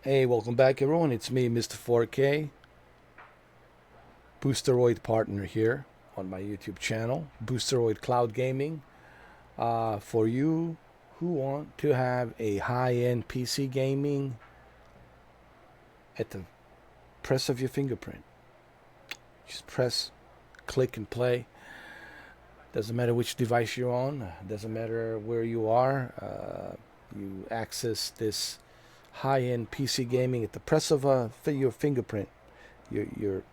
Hey, welcome back everyone. It's me, Mr. 4K, Boosteroid partner here on my YouTube channel, Boosteroid Cloud Gaming. For you who want to have a high-end PC gaming at the press of your fingerprint. Just press, click and play. Doesn't matter which device you're on, doesn't matter where you are. You access this high-end PC gaming at the press of your fingerprint. Your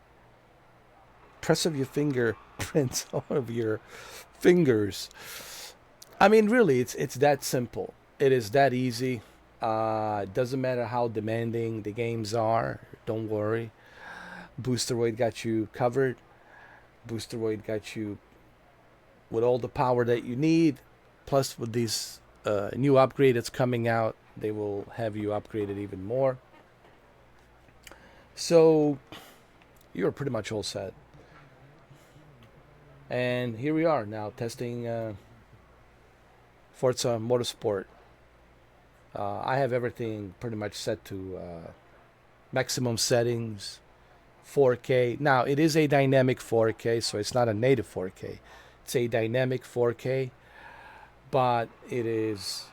press of your fingerprints of your fingers. I mean, really, it's that simple. It is that easy. It doesn't matter how demanding the games are. Don't worry. Boosteroid got you covered. Boosteroid got you with all the power that you need. Plus, with these new upgrade that's coming out, they will have you upgraded even more. So you're pretty much all set. And here we are now testing Forza Motorsport. I have everything pretty much set to maximum settings, 4K. Now, it is a dynamic 4K, so it's not a native 4K. It's a dynamic 4K, but it is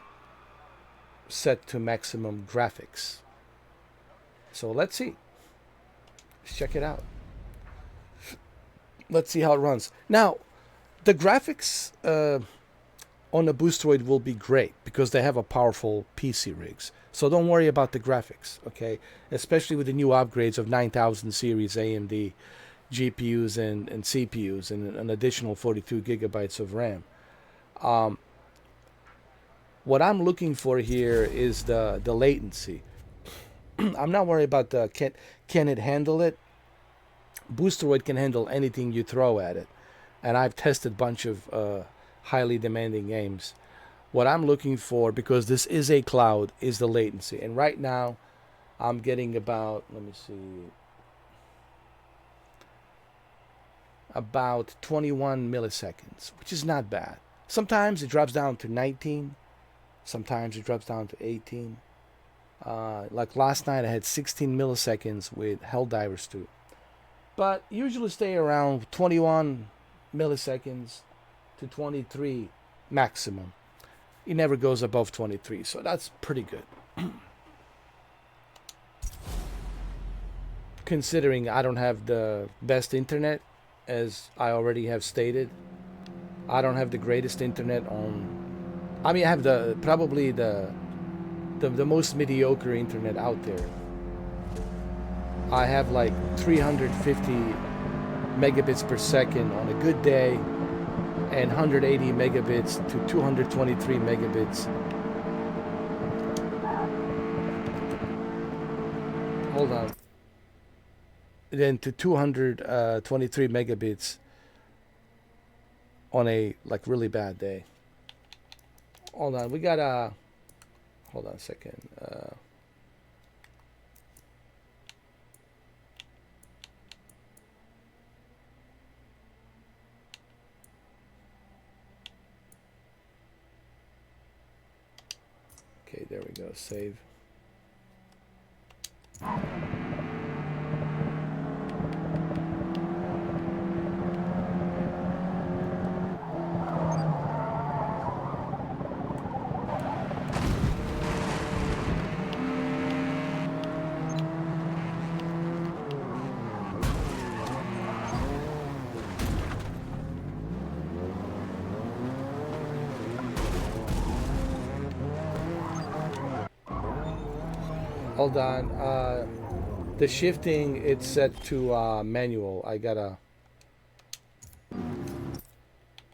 set to maximum graphics. So let's see. Let's check it out. Let's see how it runs. Now, the graphics on the Boosteroid will be great because they have a powerful PC rigs. So don't worry about the graphics, okay? Especially with the new upgrades of 9000 series AMD GPUs and CPUs and an additional 42 gigabytes of RAM. What I'm looking for here is the latency. I'm not worried about the can it handle it. Boosteroid can handle anything you throw at it, and I've tested a bunch of highly demanding games. What I'm looking for, because this is a cloud, is the latency. And right now, I'm getting about, let me see, about 21 milliseconds, which is not bad. Sometimes it drops down to 19. Sometimes it drops down to 18. Like last night, I had 16 milliseconds with Helldivers 2. But usually stay around 21 milliseconds to 23 maximum. It never goes above 23, so that's pretty good. Considering I don't have the best internet, as I already have stated. I don't have the greatest internet on... I mean, I have probably the most mediocre internet out there. I have like 350 megabits per second on a good day and 180 megabits to 223 megabits. Hold on. Then to 223 megabits on a like really bad day. Hold on. We got a... Hold on a second. Okay, there we go. Save. Hold on. The shifting, it's set to manual. I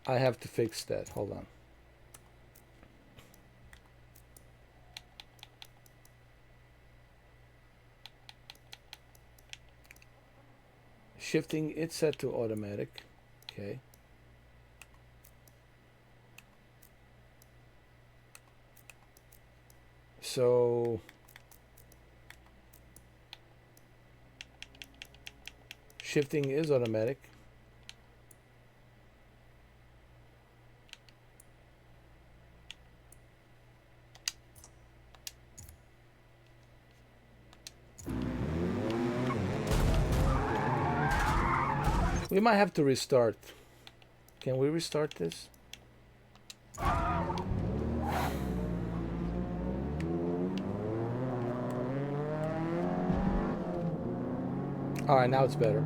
have to fix that. Hold on. Shifting, it's set to automatic. Okay. So shifting is automatic. We might have to restart. Can we restart this? Alright, now it's better.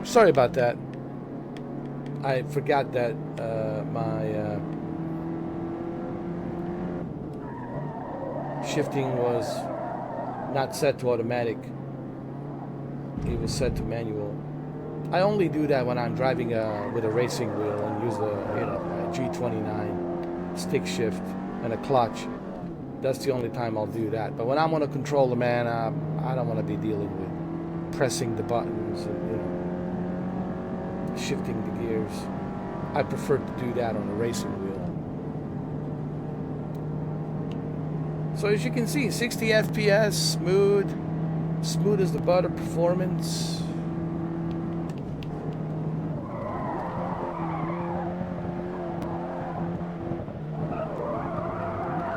Sorry about that. I forgot that my shifting was not set to automatic. It was set to manual. I only do that when I'm driving with a racing wheel and use a G29 stick shift and a clutch. That's the only time I'll do that. But when I'm on a controller, man, I don't want to be dealing with pressing the buttons and shifting the gears. I prefer to do that on a racing wheel. So as you can see, 60 FPS, smooth as the butter performance.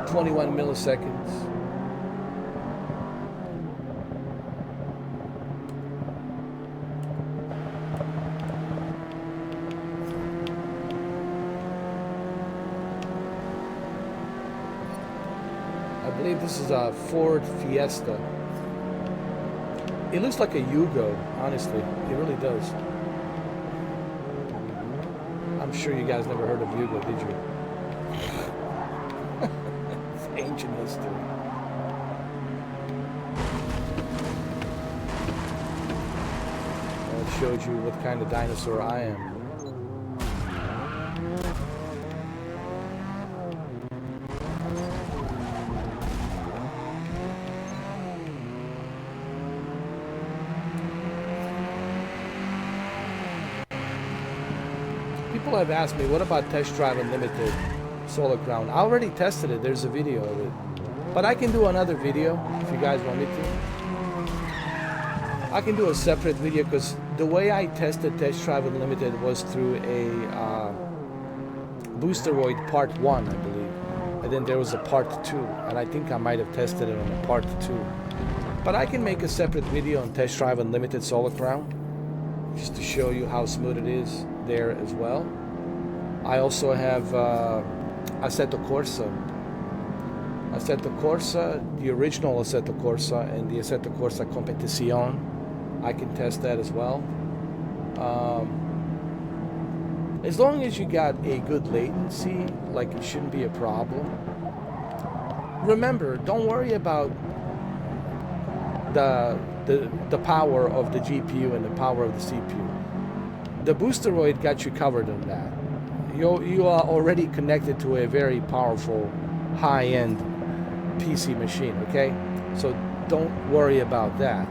.21 milliseconds. I believe this is a Ford Fiesta. It looks like a Yugo, honestly. It really does. I'm sure you guys never heard of Yugo, did you? It's ancient history. Well, it showed you what kind of dinosaur I am. People have asked me, what about Test Drive Unlimited Solar Crown? I already tested it. There's a video of it. But I can do another video if you guys want me to. I can do a separate video because the way I tested Test Drive Unlimited was through a Boosteroid Part 1, I believe. And then there was a Part 2. And I think I might have tested it on a Part 2. But I can make a separate video on Test Drive Unlimited Solar Crown, just to show you how smooth it is there as well. I also have Assetto Corsa. Assetto Corsa, the original Assetto Corsa, and the Assetto Corsa Competizione. I can test that as well. As long as you got a good latency, like, it shouldn't be a problem. Remember, don't worry about the power of the GPU and the power of the CPU. The Boosteroid got you covered on that. You are already connected to a very powerful, high-end PC machine, okay? So don't worry about that.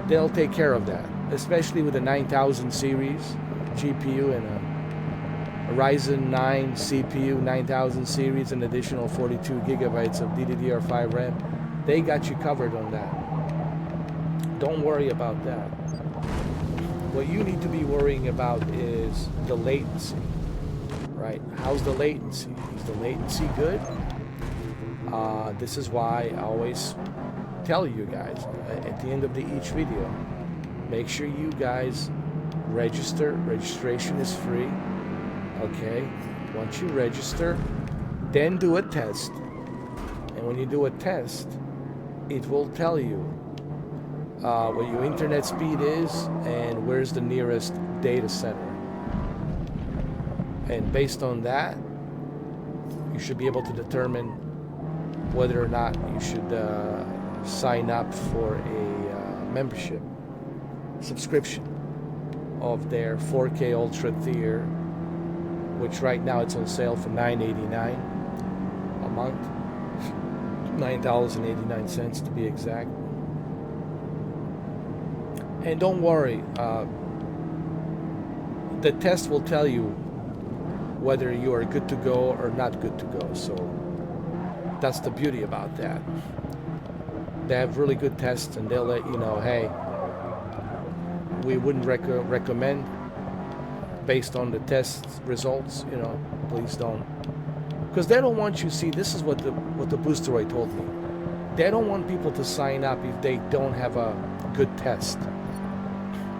They'll take care of that, especially with the 9000 series GPU and a Ryzen 9 CPU 9000 series, an additional 42 gigabytes of DDR5 RAM. They got you covered on that. Don't worry about that. What you need to be worrying about is the latency, right? How's the latency? Is the latency good? This is why I always tell you guys at the end of each video, make sure you guys register. Registration is free, okay? Once you register, then do a test. And when you do a test, it will tell you what your internet speed is and where's the nearest data center. And based on that, you should be able to determine whether or not you should sign up for a membership subscription of their 4K Ultra tier, which right now it's on sale for $9.89 a month. $9.89 to be exact. And don't worry, the test will tell you whether you are good to go or not good to go. So that's the beauty about that. They have really good tests, and they'll let you know, hey, we wouldn't recommend based on the test results, you know, please don't. Because they don't want you, see, this is what the Boosteroid told me. They don't want people to sign up if they don't have a good test.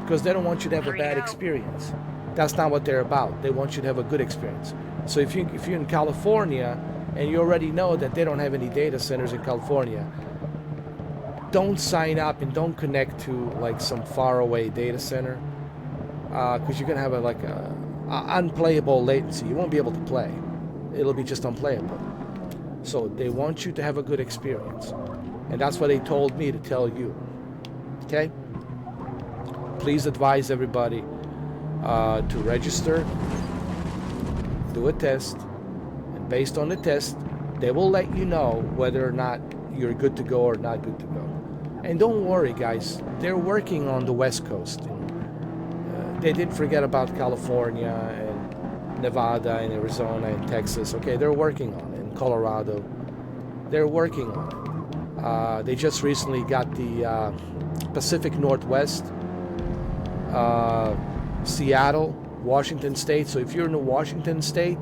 because they don't want you to have a bad experience. That's not what they're about. They want you to have a good experience. So if you're in California and you already know that they don't have any data centers in California, don't sign up and don't connect to like some faraway data center, because you're gonna have a unplayable latency. You won't be able to play. It'll be just unplayable. So they want you to have a good experience, and that's what they told me to tell you. Okay? Please advise everybody to register, do a test, and based on the test, they will let you know whether or not you're good to go or not good to go. And don't worry, guys, they're working on the West Coast. They didn't forget about California and Nevada and Arizona and Texas. Okay, they're working on it. And Colorado, they're working on it. They just recently got the Pacific Northwest, Seattle, Washington State. So if you're in the Washington State,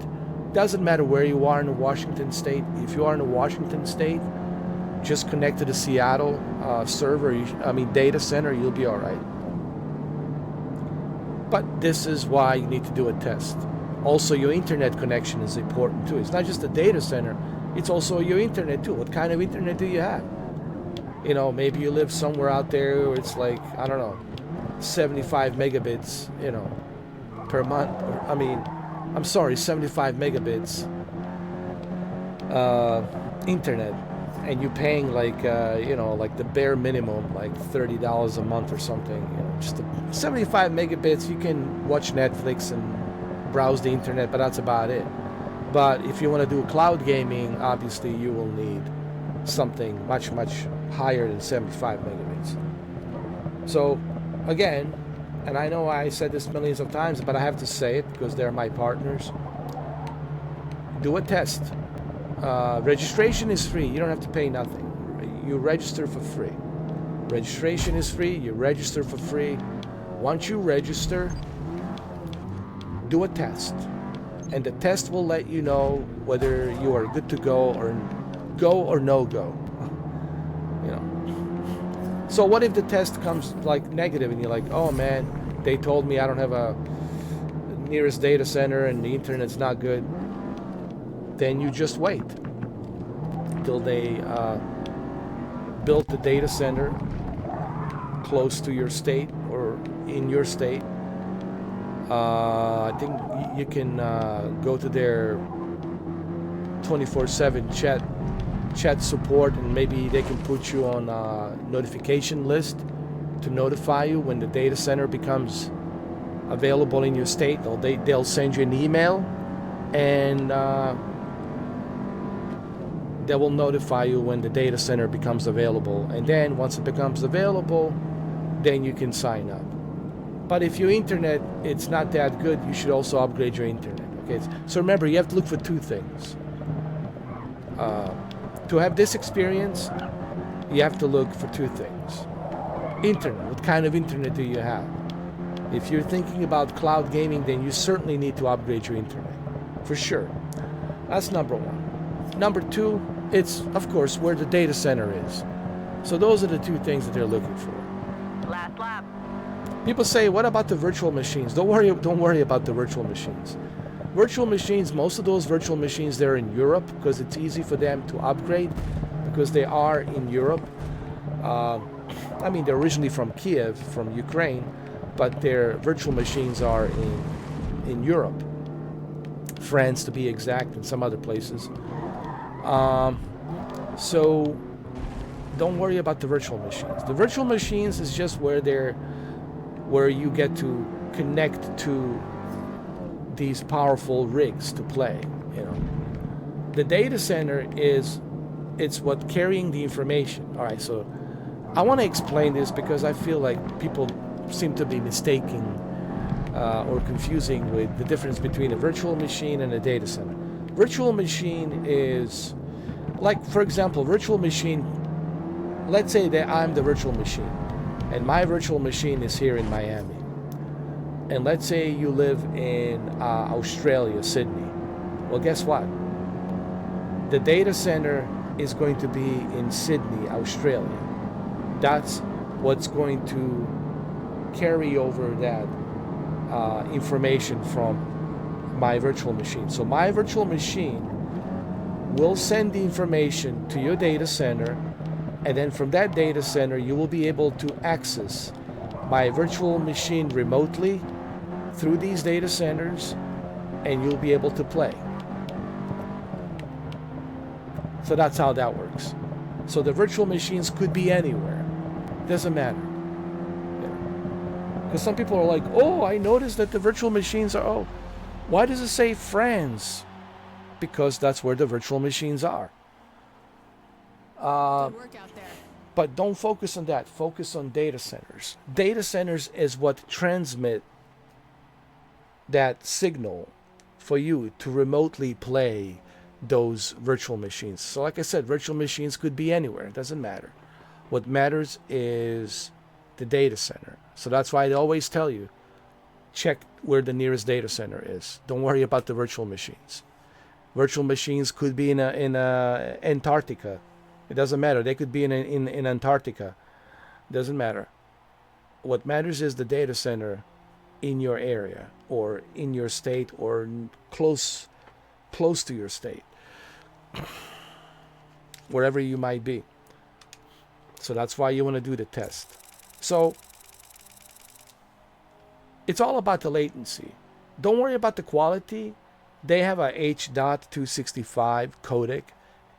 doesn't matter where you are in the Washington State. If you are in the Washington State, just connect to the Seattle data center, you'll be all right. But this is why you need to do a test. Also, your internet connection is important too. It's not just the data center, it's also your internet too. What kind of internet do you have? Maybe you live somewhere out there where it's like, I don't know, 75 megabits, per month. 75 megabits internet. And you're paying like the bare minimum, like $30 a month or something. Just 75 megabits. You can watch Netflix and browse the internet, but that's about it. But if you want to do cloud gaming, obviously you will need something much, much higher than 75 megabits. So, again, and I know I said this millions of times, but I have to say it because they're my partners. Do a test. Registration is free. You don't have to pay nothing. You register for free. Registration is free. You register for free. Once you register, do a test. And the test will let you know whether you are good to go or no go. So what if the test comes like negative and you're like, oh man, they told me I don't have a nearest data center and the internet's not good. Then you just wait till they build the data center close to your state or in your state. I think you can go to their 24/7 chat support, and maybe they can put you on a notification list to notify you when the data center becomes available in your state. They'll send you an email, and they will notify you when the data center becomes available. And then once it becomes available, then you can sign up. But if your internet it's not that good, you should also upgrade your internet. Okay. So remember, you have to look for two things. To have this experience, you have to look for two things. Internet. What kind of internet do you have? If you're thinking about cloud gaming, then you certainly need to upgrade your internet. For sure. That's number one. Number two, it's, of course, where the data center is. So those are the two things that they're looking for. Last lap. People say, what about the virtual machines? Don't worry about the virtual machines. Virtual machines, most of those virtual machines, they're in Europe because it's easy for them to upgrade because they are in Europe. They're originally from Kiev, from Ukraine, but their virtual machines are in Europe. France, to be exact, and some other places. So don't worry about the virtual machines. The virtual machines is just where you get to connect to these powerful rigs to play. The data center it's what carrying the information. All right, so I want to explain this because I feel like people seem to be mistaking or confusing with the difference between a virtual machine and a data center. Virtual machine is like, for example, virtual machine, let's say that I'm the virtual machine and my virtual machine is here in Miami. And let's say you live in Australia, Sydney. Well, guess what? The data center is going to be in Sydney, Australia. That's what's going to carry over that information from my virtual machine. So my virtual machine will send the information to your data center, and then from that data center you will be able to access my virtual machine remotely through these data centers, and you'll be able to play. So that's how that works. So the virtual machines could be anywhere. Doesn't matter. Because some people are like, oh, I noticed that the virtual machines are, oh, why does it say France? Because that's where the virtual machines are. Good work out there. But don't focus on that. Focus on data centers. Data centers is what transmit that signal for you to remotely play those virtual machines. So like I said, virtual machines could be anywhere. It doesn't matter. What matters is the data center. So that's why I always tell you, check where the nearest data center is. Don't worry about the virtual machines. Virtual machines could be in Antarctica. It doesn't matter. They could be in Antarctica. It doesn't matter. What matters is the data center in your area or in your state or close to your state, wherever you might be. So that's why you want to do the test. So it's all about the latency. Don't worry about the quality. They have a H.265 codec.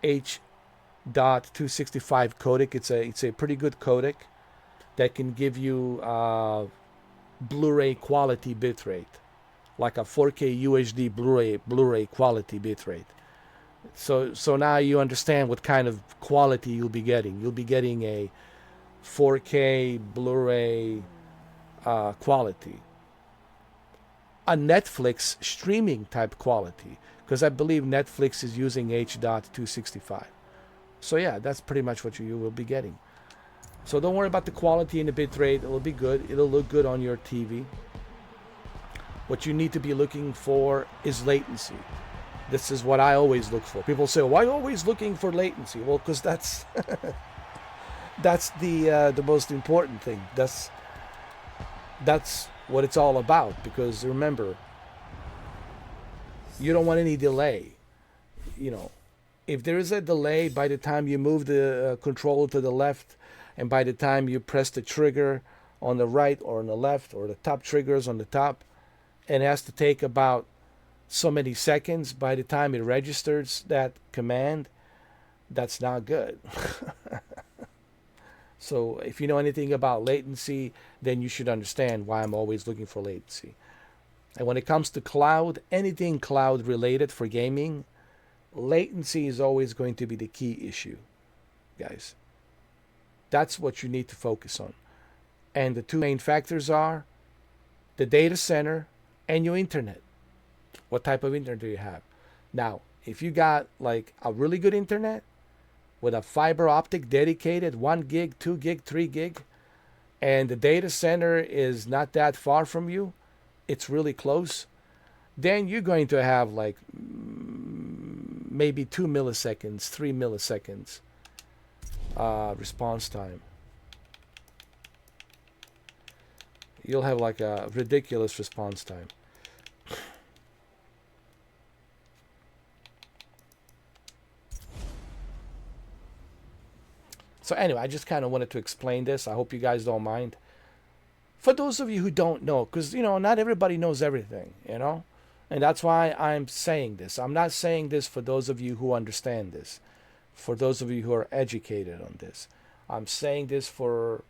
H.265 codec. It's a pretty good codec that can give you Blu-ray quality bitrate, like a 4K UHD Blu-ray quality bitrate. So now you understand what kind of quality you'll be getting. You'll be getting a 4K Blu-ray quality, a Netflix streaming type quality, because I believe Netflix is using H.265. So yeah, that's pretty much what you will be getting. So don't worry about the quality and the bitrate. It will be good. It'll look good on your TV. What you need to be looking for is latency. This is what I always look for. People say, why are you always looking for latency? Well, because that's that's the most important thing. That's what it's all about. Because remember, you don't want any delay. You know, if there is a delay by the time you move the controller to the left, and by the time you press the trigger on the right or on the left, or the top triggers on the top, it has to take about so many seconds by the time it registers that command, that's not good. So if you know anything about latency, then you should understand why I'm always looking for latency. And when it comes to cloud, anything cloud related for gaming, latency is always going to be the key issue, guys. That's what you need to focus on. And the two main factors are the data center and your internet. What type of internet do you have? Now, if you got like a really good internet with a fiber optic dedicated 1 gig, 2 gig, 3 gig, and the data center is not that far from you, it's really close, then you're going to have like maybe 2 milliseconds, 3 milliseconds response time. You'll have like a ridiculous response time. So anyway, I just kind of wanted to explain this. I hope you guys don't mind. For those of you who don't know, because, you know, not everybody knows everything, you know? And that's why I'm saying this. I'm not saying this for those of you who understand this, for those of you who are educated on this. I'm saying this for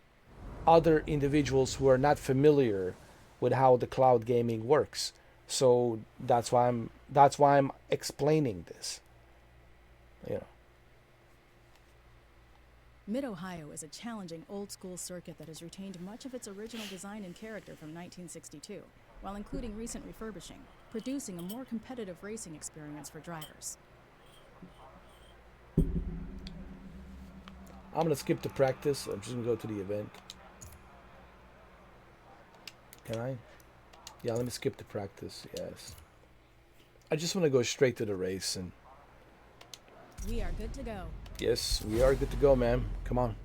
other individuals who are not familiar with how the cloud gaming works. So that's why I'm explaining this. You know. Mid-Ohio is a challenging old-school circuit that has retained much of its original design and character from 1962, while including recent refurbishing, producing a more competitive racing experience for drivers. I'm going to skip the practice. I'm just going to go to the event. Can I? Yeah, let me skip the practice. Yes. I just want to go straight to the race. And we are good to go. Yes, we are good to go, man. Come on.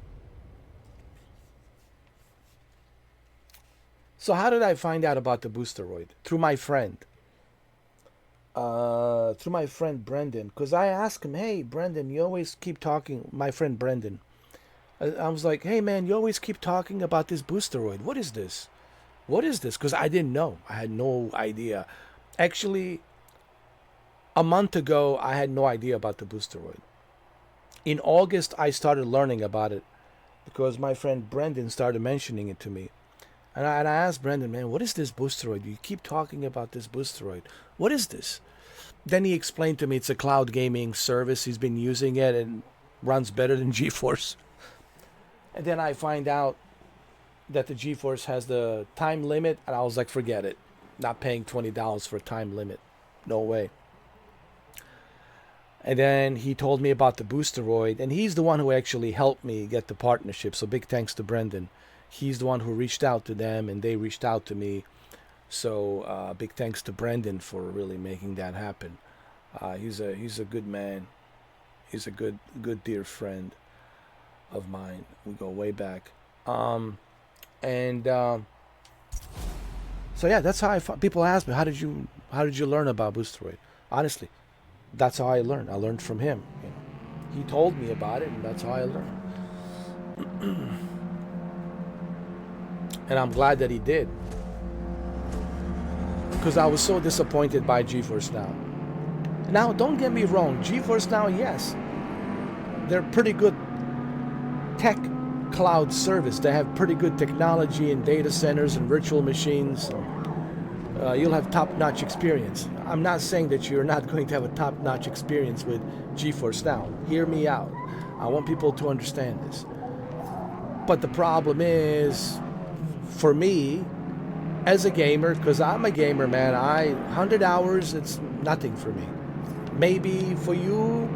So how did I find out about the Boosteroid? Through my friend. Through my friend Brendan, because I asked him, "Hey, Brendan, you always keep talking." My friend Brendan, I was like, "Hey, man, you always keep talking about this Boosteroid. What is this? What is this?" Because I didn't know. I had no idea. Actually, a month ago, I had no idea about the Boosteroid. In August, I started learning about it because my friend Brendan started mentioning it to me. And I asked Brendan, "Man, what is this Boosteroid? You keep talking about this Boosteroid. What is this?" Then he explained to me it's a cloud gaming service. He's been using it and runs better than GeForce. And then I find out that the GeForce has the time limit, and I was like, forget it. Not paying $20 for a time limit. No way. And then he told me about the Boosteroid, and he's the one who actually helped me get the partnership. So big thanks to Brendan. He's the one who reached out to them, and they reached out to me. So big thanks to Brendan for really making that happen. He's a good man. He's a good dear friend of mine. We go way back. So yeah, that's how people ask me, how did you learn about Boosteroid? Honestly, that's how I learned. I learned from him. You know, he told me about it, and that's how I learned. And I'm glad that he did, because I was so disappointed by GeForce Now. Now, don't get me wrong, GeForce Now, yes, they're pretty good tech cloud service. They have pretty good technology in data centers and virtual machines. You'll have top-notch experience. I'm not saying that you're not going to have a top-notch experience with GeForce Now. Hear me out. I want people to understand this. But the problem is, for me, as a gamer, because I'm a gamer, man, 100 hours, it's nothing for me. Maybe for you,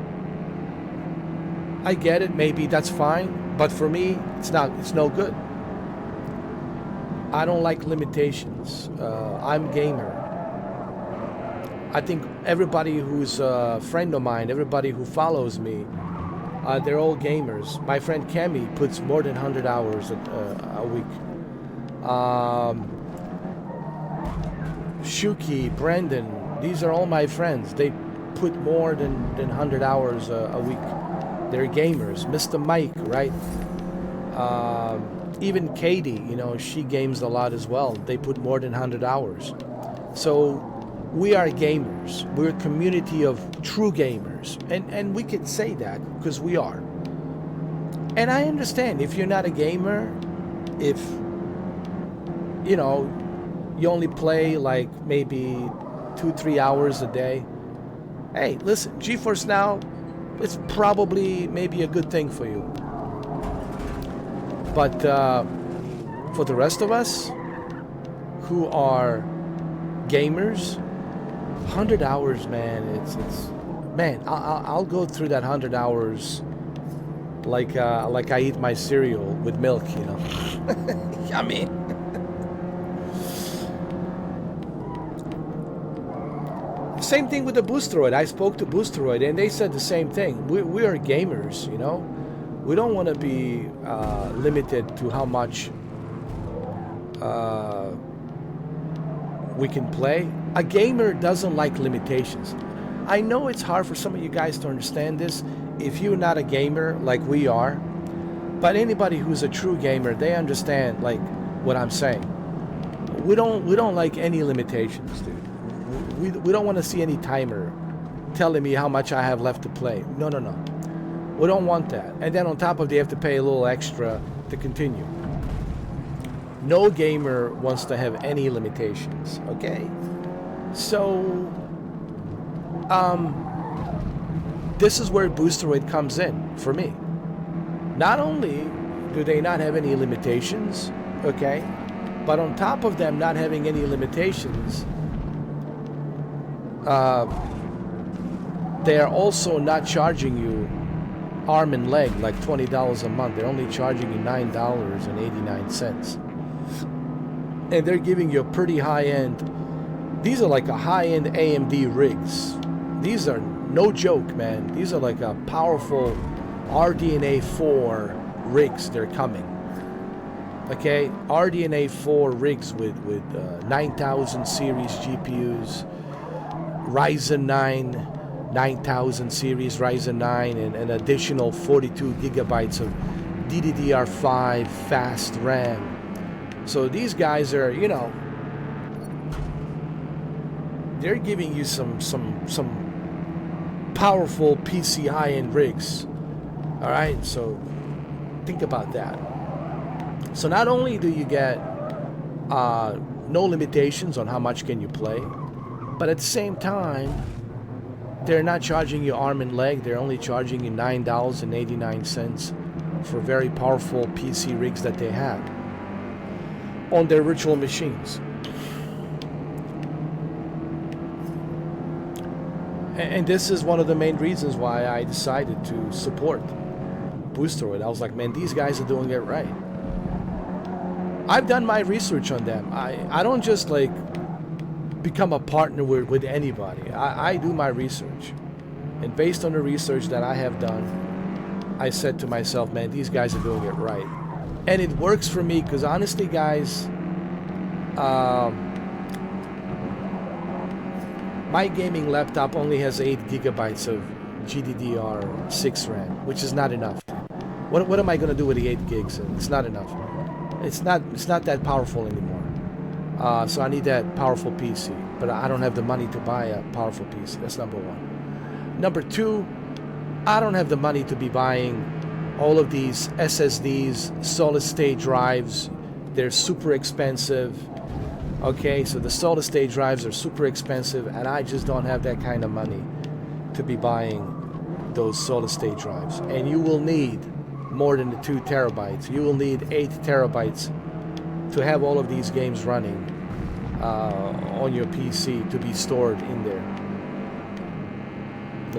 I get it, maybe that's fine, but for me, it's no good. I don't like limitations. I'm a gamer. I think everybody who's a friend of mine, everybody who follows me, they're all gamers. My friend Kemi puts more than 100 hours a week. Shuki, Brandon, these are all my friends. They put more than 100 hours a week. They're gamers. Mr. Mike, right? Even Katie, you know, she games a lot as well. They put more than 100 hours. So we are gamers. We're a community of true gamers. And we could say that because we are. And I understand if you're not a gamer, if, you know, you only play like maybe 2-3 hours a day. Hey, listen, GeForce Now, it's probably maybe a good thing for you. But for the rest of us who are gamers, 100 hours, man, it's man, I'll go through that 100 hours like I eat my cereal with milk, you know. I mean, same thing with the Boosteroid. I spoke to Boosteroid, and they said the same thing. We are gamers, you know. We don't want to be limited to how much we can play. A gamer doesn't like limitations. I know it's hard for some of you guys to understand this if you're not a gamer like we are, but anybody who's a true gamer, they understand like what I'm saying. We don't like any limitations, dude. We don't want to see any timer telling me how much I have left to play. No. We don't want that. And then on top of that, you have to pay a little extra to continue. No gamer wants to have any limitations, okay? So, this is where Boosteroid comes in for me. Not only do they not have any limitations, okay, but on top of them not having any limitations, they are also not charging you arm and leg like $20 a month. They're only charging you $9.89. And they're giving you a pretty high-end, these are like a high-end AMD rigs. These are no joke, man. These are like a powerful RDNA 4 rigs. They're coming. Okay, RDNA 4 rigs with 9000 series GPUs, Ryzen 9 9000 series Ryzen 9, and an additional 42 gigabytes of DDR5 fast RAM. So these guys are, you know, they're giving you some powerful PC high-end rigs. All right, so think about that. So not only do you get no limitations on how much can you play, but at the same time, they're not charging you arm and leg. They're only charging you $9.89 for very powerful PC rigs that they have on their virtual machines. And this is one of the main reasons why I decided to support Boosteroid. I was like, man, these guys are doing it right. I've done my research on them. I don't just like become a partner with anybody. I do my research. And based on the research that I have done, I said to myself, man, these guys are doing it right. And it works for me because honestly, guys, my gaming laptop only has 8 gigabytes of GDDR6 RAM, which is not enough. What am I going to do with the 8 gigs? It's not enough. It's not that powerful anymore. So I need that powerful PC, but I don't have the money to buy a powerful PC. That's number one. Number two, I don't have the money to be buying all of these SSDs, solid state drives. They're super expensive. Okay, so the solid state drives are super expensive, and I just don't have that kind of money to be buying those solid state drives. And you will need more than the 2 terabytes. You will need 8 terabytes to have all of these games running on your PC to be stored in there.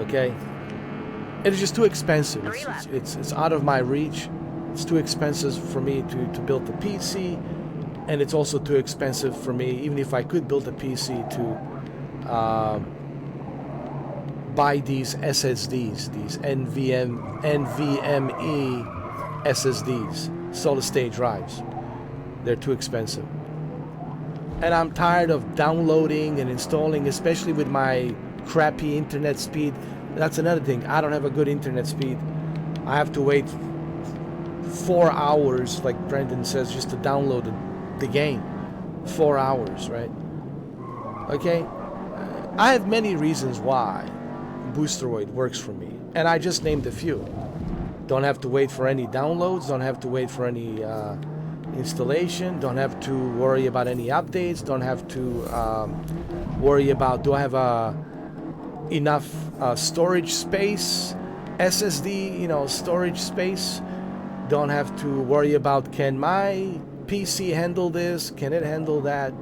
Okay? It's just too expensive. It's out of my reach. It's too expensive for me to build the PC, and it's also too expensive for me, even if I could build a PC, to buy these SSDs, these NVMe SSDs, solid state drives. They're too expensive. And I'm tired of downloading and installing, especially with my crappy internet speed. That's another thing. I don't have a good internet speed. I have to wait 4 hours, like Brendan says, just to download the game. 4 hours, right? Okay? I have many reasons why Boosteroid works for me, and I just named a few. Don't have to wait for any downloads, don't have to wait for any installation, don't have to worry about any updates, don't have to worry about, do I have enough storage space, SSD, storage space. Don't have to worry about, can my PC handle this, can it handle that.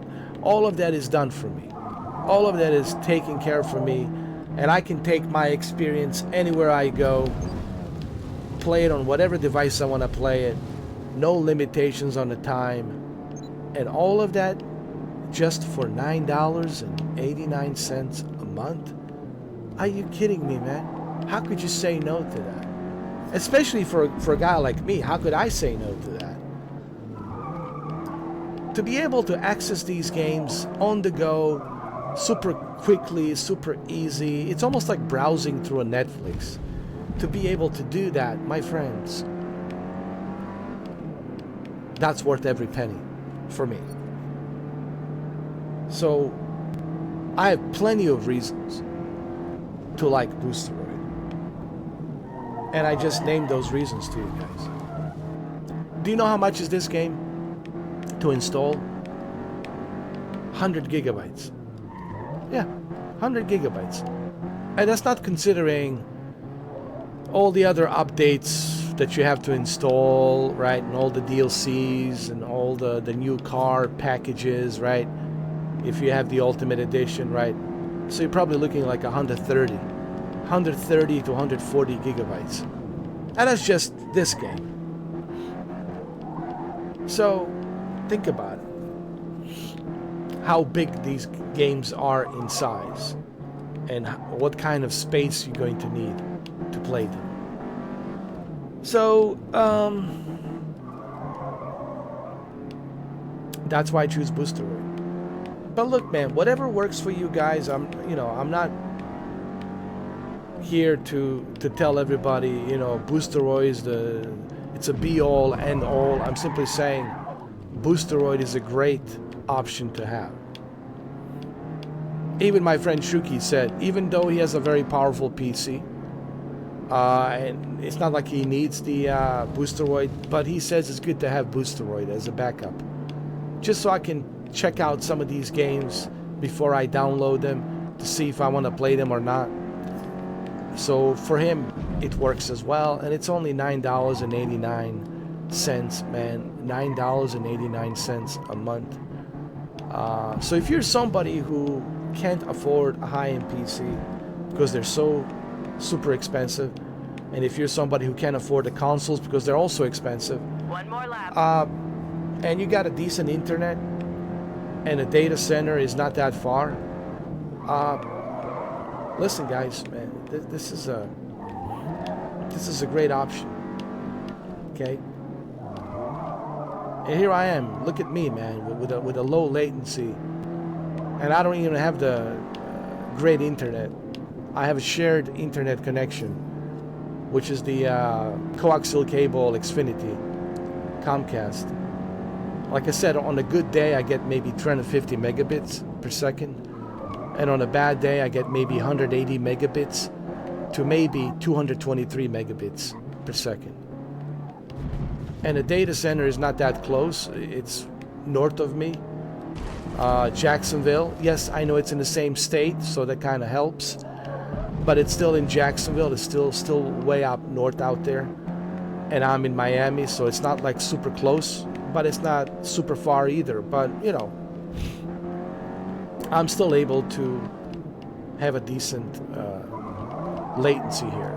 All of that is done for me. All of that is taken care of for me, and I can take my experience anywhere I go, play it on whatever device I want to play it, no limitations on the time, and all of that just for $9.89 a month. Are you kidding me, man? How could you say no to that? Especially for a guy like me, how could I say no to that? To be able to access these games on the go, super quickly, super easy, it's almost like browsing through a Netflix. To be able to do that, my friends, that's worth every penny for me. So I have plenty of reasons to like Boosteroid, and I just named those reasons to you guys. Do you know how much is this game to install? 100 gigabytes. Yeah, 100 gigabytes. And that's not considering all the other updates that you have to install, right? And all the DLCs and all the new car packages, right? If you have the Ultimate Edition, right? So you're probably looking like 130 to 140 gigabytes. And that's just this game. So think about it. How big these games are in size, and what kind of space you're going to need to play them. So That's why I choose Boosteroid. But look, man, whatever works for you guys, I'm not here to tell everybody, Boosteroid is it's a be all end all. I'm simply saying Boosteroid is a great option to have. Even my friend Shuki said, even though he has a very powerful PC, and it's not like he needs the Boosteroid, but he says it's good to have Boosteroid as a backup, just so I can check out some of these games before I download them to see if I want to play them or not. So for him, it works as well, and it's only $9.89, man. $9.89 a month. So if you're somebody who can't afford a high-end PC because they're so super expensive, and if you're somebody who can't afford the consoles because they're also expensive, One more lap. and you got a decent internet, and a data center is not that far, listen, guys, man, this is a great option. Okay, and here I am. Look at me, man, with a low latency, and I don't even have the great internet. I have a shared internet connection, which is the coaxial cable Xfinity, Comcast. Like I said, on a good day, I get maybe 350 megabits per second. And on a bad day, I get maybe 180 megabits to maybe 223 megabits per second. And a data center is not that close. It's north of me. Jacksonville. Yes, I know it's in the same state, so that kind of helps. But it's still in Jacksonville. It's still way up north out there. And I'm in Miami, so it's not like super close, but it's not super far either. But, I'm still able to have a decent latency here.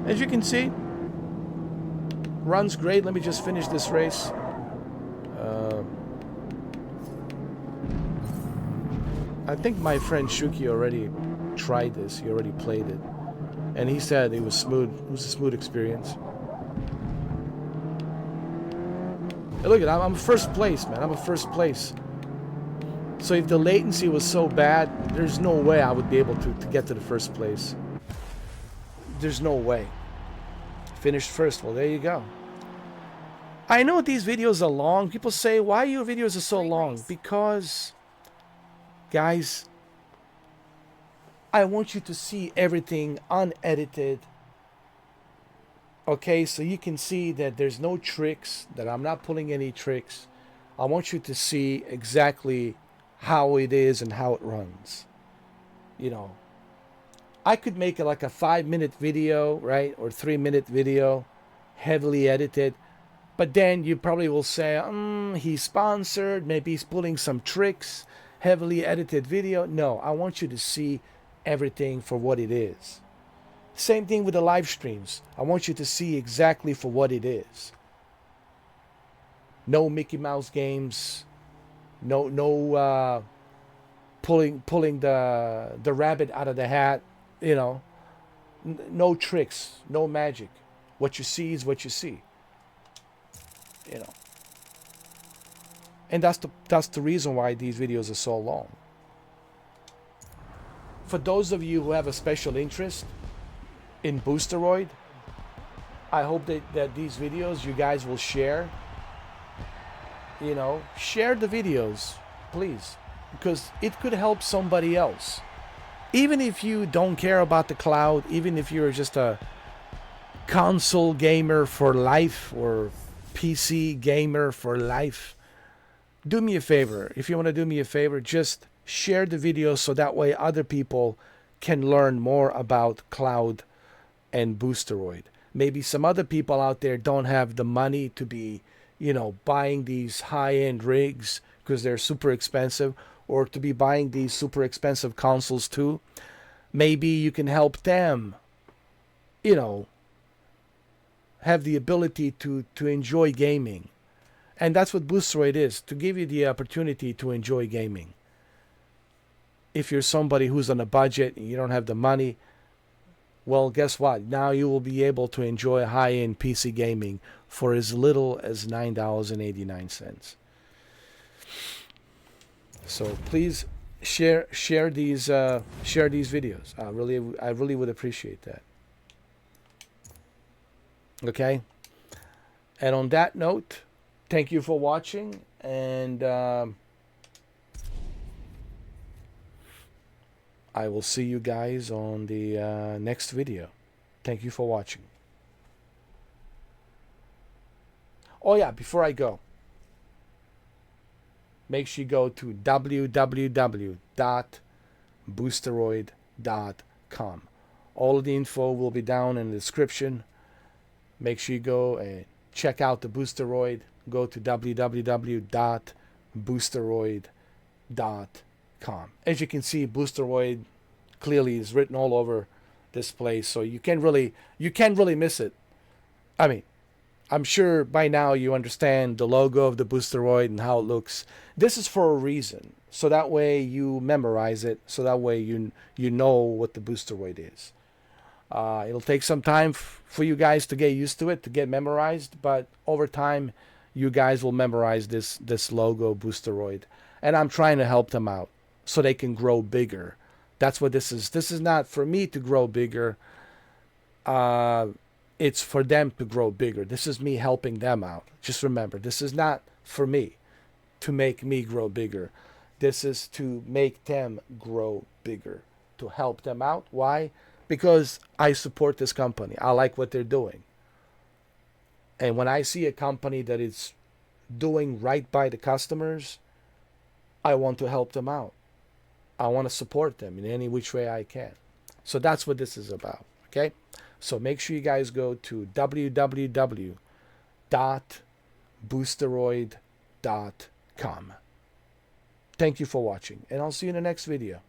As you can see, runs great. Let me just finish this race. I think my friend Shuki already tried this. He already played it. And he said it was smooth. It was a smooth experience. Hey, look at that. I'm first place, man. I'm a first place. So if the latency was so bad, there's no way I would be able to get to the first place. There's no way. Finished first. Well, there you go. I know these videos are long. People say, why your videos are so long? Because, guys, I want you to see everything unedited. Okay, so you can see that there's no tricks, that I'm not pulling any tricks. I want you to see exactly how it is and how it runs. I could make it like a 5-minute video, right? Or 3-minute video, heavily edited. But then you probably will say, he's sponsored, maybe he's pulling some tricks, heavily edited video. No, I want you to see everything for what it is. Same thing with the live streams. I want you to see exactly for what it is. No Mickey Mouse games. No pulling the rabbit out of the hat. No tricks, no magic. What you see is what you see. And that's the reason why these videos are so long. For those of you who have a special interest in Boosteroid, I hope that these videos you guys will share. Share the videos, please, because it could help somebody else. Even if you don't care about the cloud, even if you're just a console gamer for life or PC gamer for life, do me a favor. If you want to do me a favor, just share the video so that way other people can learn more about cloud and Boosteroid. Maybe some other people out there don't have the money to be, buying these high-end rigs because they're super expensive, or to be buying these super expensive consoles too. Maybe you can help them, have the ability to enjoy gaming. And that's what Boosteroid is, to give you the opportunity to enjoy gaming. if you're somebody who's on a budget and you don't have the money, well, guess what? Now you will be able to enjoy high-end PC gaming for as little as $9.89. So please share these videos. I really would appreciate that. Okay. And on that note, thank you for watching, and I will see you guys on the next video. Thank you for watching. Oh yeah, before I go, make sure you go to www.boosteroid.com. All of the info will be down in the description. Make sure you go and check out the Boosteroid. Go to www.boosteroid.com. As you can see, Boosteroid clearly is written all over this place, so you can't really miss it. I mean, I'm sure by now you understand the logo of the Boosteroid and how it looks. This is for a reason, so that way you memorize it, so that way you know what the Boosteroid is. It'll take some time for you guys to get used to it, to get memorized, but over time you guys will memorize this logo, Boosteroid. And I'm trying to help them out so they can grow bigger. That's what this is. This is not for me to grow bigger. It's for them to grow bigger. This is me helping them out. Just remember, this is not for me to make me grow bigger. This is to make them grow bigger, to help them out. Why? Because I support this company. I like what they're doing. And when I see a company that is doing right by the customers, I want to help them out. I want to support them in any which way I can. So that's what this is about. Okay? So make sure you guys go to www.boosteroid.com. Thank you for watching, and I'll see you in the next video.